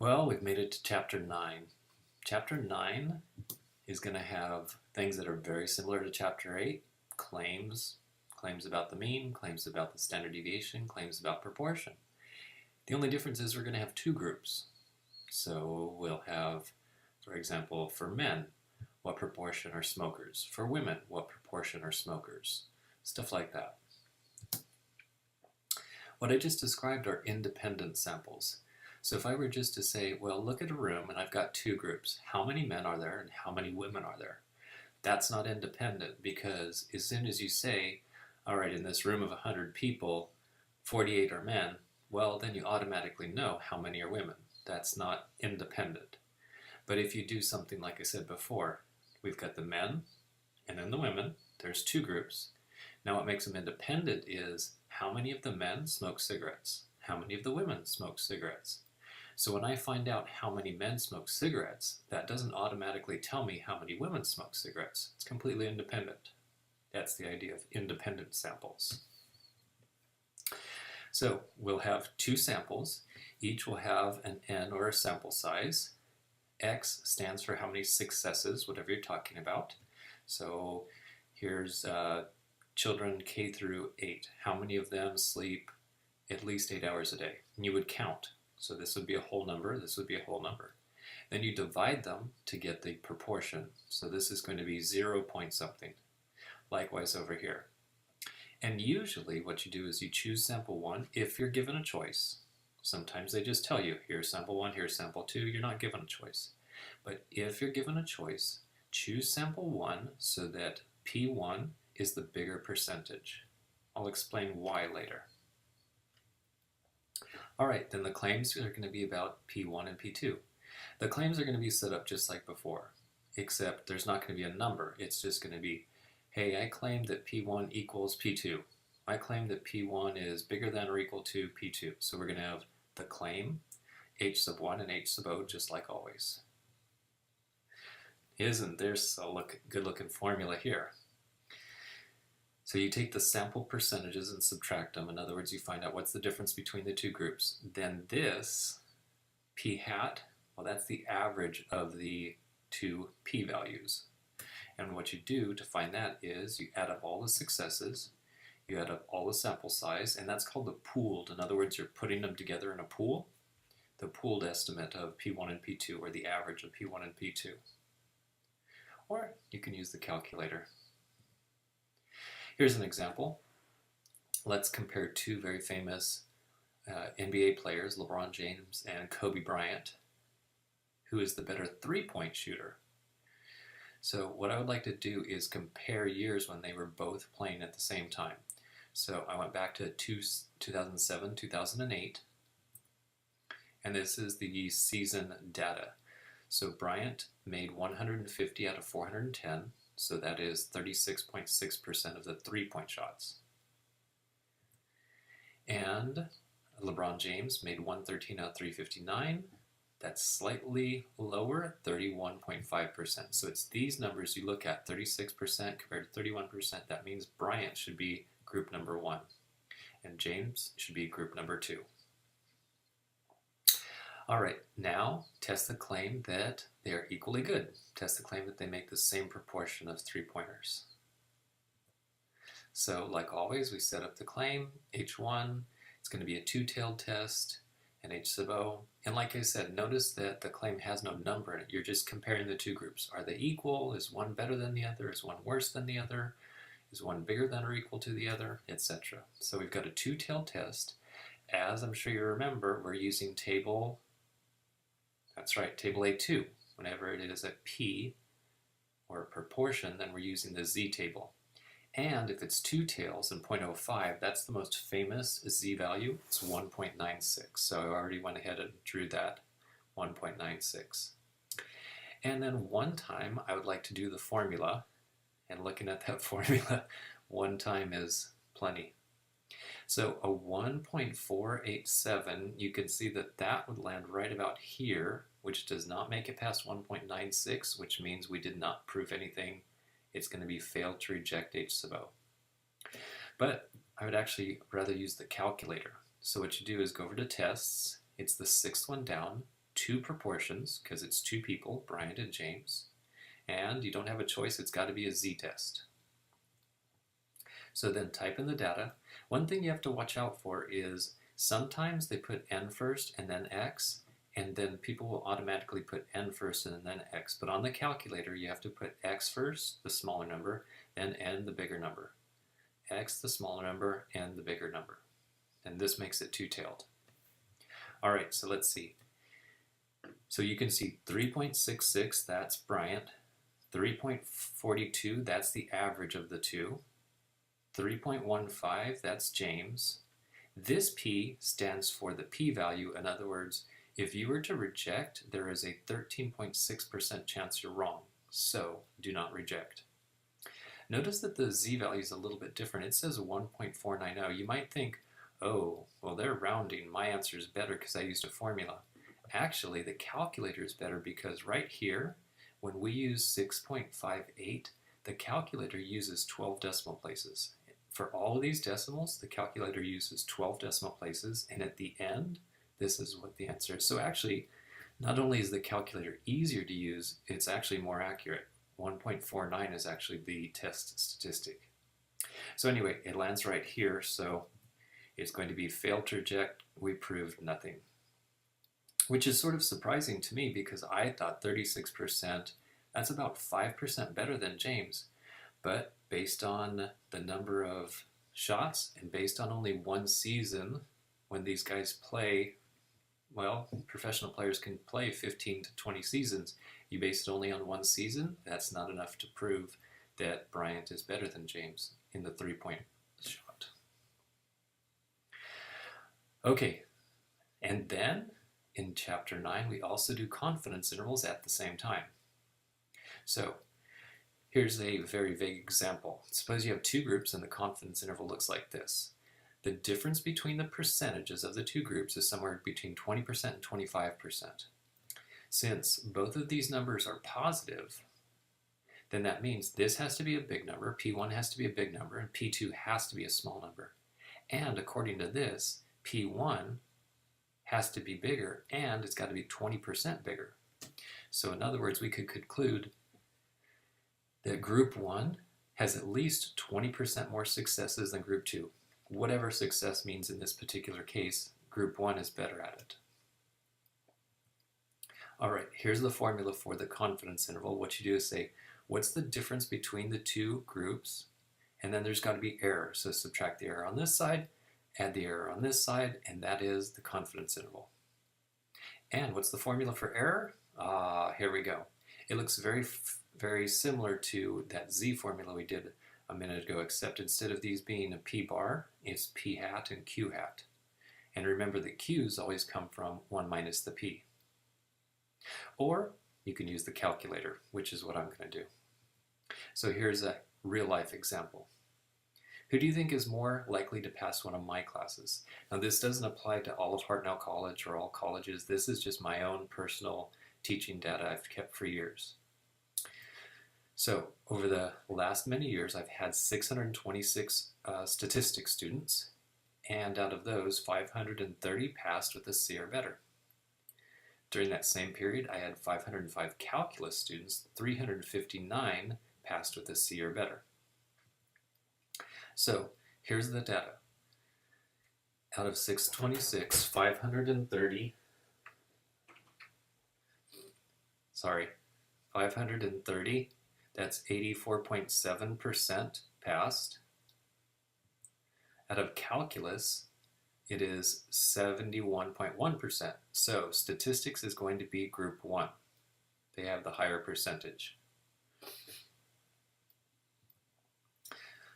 Well, we've made it to Chapter 9. Chapter 9 is going to have things that are very similar to Chapter 8, claims about the mean, claims about the standard deviation, claims about proportion. The only difference is we're going to have two groups. So we'll have, for example, for men, what proportion are smokers? For women, what proportion are smokers? Stuff like that. What I just described are independent samples. So if I were just to say, well, look at a room and I've got two groups. How many men are there and how many women are there? That's not independent, because as soon as you say, all right, in this room of 100 people, 48 are men, well, then you automatically know how many are women. That's not independent. But if you do something like I said before, we've got the men and then the women. There's two groups. Now what makes them independent is how many of the men smoke cigarettes? How many of the women smoke cigarettes? So when I find out how many men smoke cigarettes, that doesn't automatically tell me how many women smoke cigarettes. It's completely independent. That's the idea of independent samples. So we'll have two samples. Each will have an n, or a sample size. X stands for how many successes, whatever you're talking about. So here's children K through 8. How many of them sleep at least 8 hours a day? And you would count. So this would be a whole number, this would be a whole number. Then you divide them to get the proportion. So this is going to be 0 point something. Likewise over here. And usually what you do is you choose sample 1 if you're given a choice. Sometimes they just tell you, here's sample 1, here's sample 2. You're not given a choice. But if you're given a choice, choose sample 1 so that P1 is the bigger percentage. I'll explain why later. All right, then the claims are going to be about P1 and P2. The claims are going to be set up just like before, except there's not going to be a number. It's just going to be, hey, I claim that P1 equals P2. I claim that P1 is bigger than or equal to P2. So we're going to have the claim, H sub 1 and H sub O, just like always. Isn't there a good looking formula here? So you take the sample percentages and subtract them. In other words, you find out what's the difference between the two groups. Then this p hat, well, that's the average of the two p-values. And what you do to find that is you add up all the successes, you add up all the sample size, and that's called the pooled. In other words, you're putting them together in a pool. The pooled estimate of P1 and P2, or the average of P1 and P2. Or you can use the calculator. Here's an example. Let's compare two very famous NBA players, LeBron James and Kobe Bryant. Who is the better three-point shooter? So what I would like to do is compare years when they were both playing at the same time. So I went back to 2007, 2008, and this is the season data. So Bryant made 150 out of 410. So that is 36.6% of the three-point shots. And LeBron James made 113 out of 359. That's slightly lower, 31.5%. So it's these numbers you look at, 36% compared to 31%. That means Bryant should be group number 1, and James should be group number 2. All right, now test the claim that they are equally good. Test the claim that they make the same proportion of three-pointers. So like always, we set up the claim, H1, it's going to be a two-tailed test, and H sub O. And like I said, notice that the claim has no number in it. You're just comparing the two groups. Are they equal? Is one better than the other? Is one worse than the other? Is one bigger than or equal to the other? Etc. So we've got a two-tailed test. As I'm sure you remember, we're using table, that's right, table A2. Whenever it is a P or a proportion, then we're using the Z table. And if it's two tails and 0.05, that's the most famous Z value. It's 1.96. So I already went ahead and drew that 1.96. And then one time I would like to do the formula. And looking at that formula, one time is plenty. So a 1.487, you can see that that would land right about here, which does not make it past 1.96, which means we did not prove anything. It's going to be failed to reject H sub O. But I would actually rather use the calculator. So what you do is go over to tests. It's the sixth one down, two proportions because it's two people, Bryant and James, and you don't have a choice, it's got to be a z-test. So then type in the data. One thing you have to watch out for is sometimes they put n first and then x, and then people will automatically put n first and then x. But on the calculator, you have to put x first, the smaller number, then n, the bigger number. X, the smaller number, n, the bigger number. And this makes it two-tailed. All right, so let's see. So you can see 3.66, that's Bryant. 3.42, that's the average of the two. 3.15, that's James. This p stands for the p-value. In other words, if you were to reject, there is a 13.6% chance you're wrong. So do not reject. Notice that the z-value is a little bit different. It says 1.490. You might think, oh, well, they're rounding. My answer is better because I used a formula. Actually, the calculator is better because right here, when we use 6.58, the calculator uses 12 decimal places. For all of these decimals, the calculator uses 12 decimal places, and at the end, this is what the answer is. So actually, not only is the calculator easier to use, it's actually more accurate. 1.49 is actually the test statistic. So anyway, it lands right here, so it's going to be failed to reject, we proved nothing. Which is sort of surprising to me because I thought 36%, that's about 5% better than James. But based on the number of shots and based on only one season, when these guys play, well, professional players can play 15 to 20 seasons. You base it only on one season, that's not enough to prove that Bryant is better than James in the three-point shot. Okay, and then in Chapter 9, we also do confidence intervals at the same time. So here's a very vague example. Suppose you have two groups and the confidence interval looks like this. The difference between the percentages of the two groups is somewhere between 20% and 25%. Since both of these numbers are positive, then that means this has to be a big number, P1 has to be a big number, and P2 has to be a small number. And according to this, P1 has to be bigger, and it's got to be 20% bigger. So in other words, we could conclude that Group 1 has at least 20% more successes than Group 2. Whatever success means in this particular case, Group 1 is better at it. All right, here's the formula for the confidence interval. What you do is say, what's the difference between the two groups? And then there's got to be error. So subtract the error on this side, add the error on this side, and that is the confidence interval. And what's the formula for error? Here we go. It looks very similar to that z formula we did a minute ago, except instead of these being a p bar, it's p hat and q hat. And remember that q's always come from 1 minus the p. Or you can use the calculator, which is what I'm going to do. So here's a real-life example. Who do you think is more likely to pass one of my classes? Now this doesn't apply to all of Hartnell College or all colleges. This is just my own personal teaching data I've kept for years. So over the last many years, I've had 626 statistics students, and out of those, 530 passed with a C or better. During that same period, I had 505 calculus students, 359 passed with a C or better. So here's the data. Out of 626, 530 that's 84.7% passed. Out of calculus, it is 71.1%. So statistics is going to be Group 1. They have the higher percentage.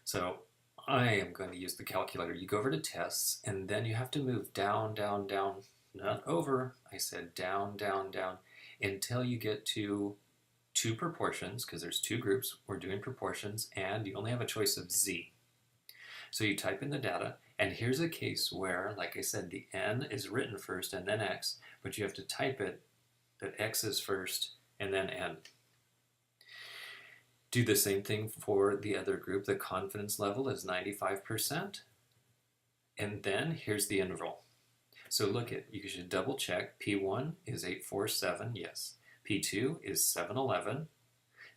So I am going to use the calculator. You go over to tests, and then you have to move down, down, down, not over. I said down, down, down, until you get to two proportions, because there's two groups. We're doing proportions, and you only have a choice of z. So you type in the data, and here's a case where, like I said, the n is written first and then x, but you have to type it that x is first and then n. Do the same thing for the other group. The confidence level is 95%. And then here's the interval. So look at, you should double check. P1 is 847, yes. P2 is 711.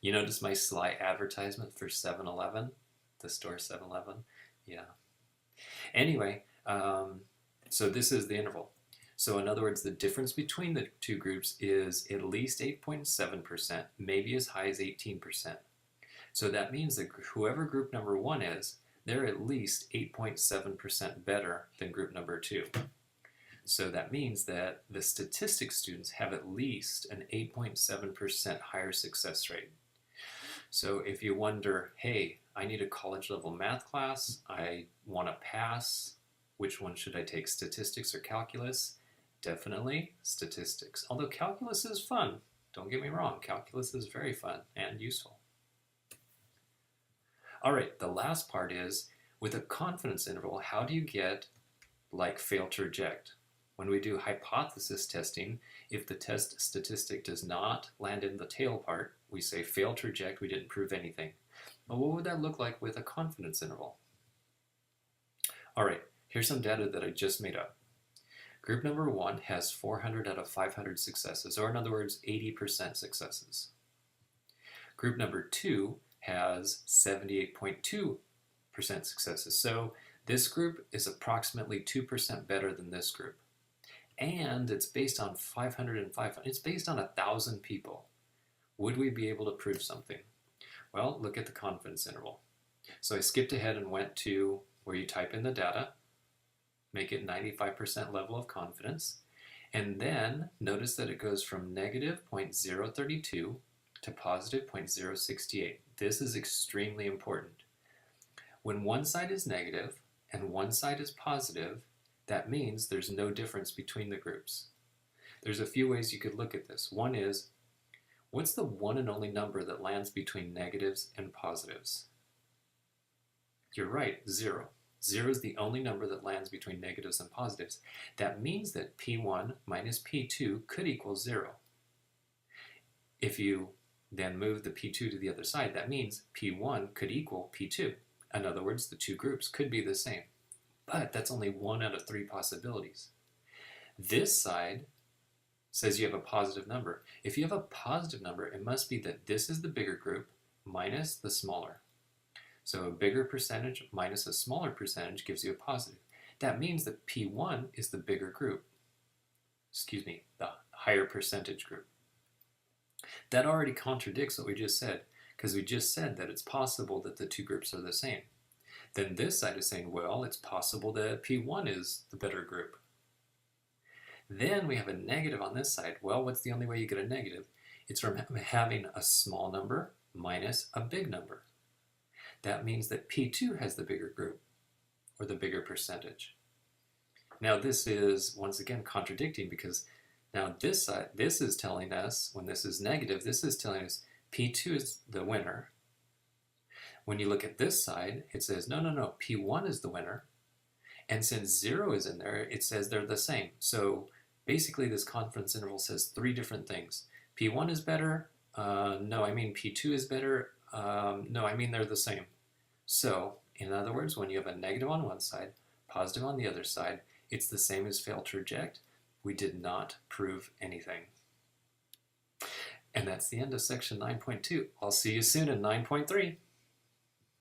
You notice my sly advertisement for 7-Eleven, the store 7-Eleven? Yeah. Anyway, so this is the interval. So in other words, the difference between the two groups is at least 8.7%, maybe as high as 18%. So that means that whoever group number 1 is, they're at least 8.7% better than group number 2. So that means that the statistics students have at least an 8.7% higher success rate. So if you wonder, hey, I need a college level math class, I want to pass, which one should I take, statistics or calculus? Definitely statistics. Although calculus is fun, don't get me wrong, calculus is very fun and useful. All right, the last part is, with a confidence interval, how do you get like fail to reject? When we do hypothesis testing, if the test statistic does not land in the tail part, we say fail to reject, we didn't prove anything. But what would that look like with a confidence interval? All right, here's some data that I just made up. Group number 1 has 400 out of 500 successes, or in other words, 80% successes. Group number 2 has 78.2% successes. So this group is approximately 2% better than this group. And it's based on 500 and 500. It's based on 1,000 people. Would we be able to prove something? Well, look at the confidence interval. So I skipped ahead and went to where you type in the data, make it 95% level of confidence, and then notice that it goes from negative 0.032 to positive 0.068. This is extremely important. When one side is negative and one side is positive, that means there's no difference between the groups. There's a few ways you could look at this. One is, what's the one and only number that lands between negatives and positives? You're right, 0. 0 is the only number that lands between negatives and positives. That means that P1 minus P2 could equal 0. If you then move the P2 to the other side, that means P1 could equal P2. In other words, the two groups could be the same. But that's only 1 out of 3 possibilities. This side says you have a positive number. If you have a positive number, it must be that this is the bigger group minus the smaller. So a bigger percentage minus a smaller percentage gives you a positive. That means that P1 is the bigger group. Excuse me, the higher percentage group. That already contradicts what we just said, because we just said that it's possible that the two groups are the same. Then this side is saying, well, it's possible that P1 is the better group. Then we have a negative on this side. Well, what's the only way you get a negative? It's from having a small number minus a big number. That means that P2 has the bigger group, or the bigger percentage. Now this is, once again, contradicting, because now this side, this is telling us, when this is negative, this is telling us P2 is the winner. When you look at this side, it says, no, P1 is the winner. And since 0 is in there, it says they're the same. So basically this confidence interval says 3 different things. P1 is better. No, I mean P2 is better. No, I mean they're the same. So, in other words, when you have a negative on one side, positive on the other side, it's the same as fail to reject. We did not prove anything. And that's the end of section 9.2. I'll see you soon in 9.3.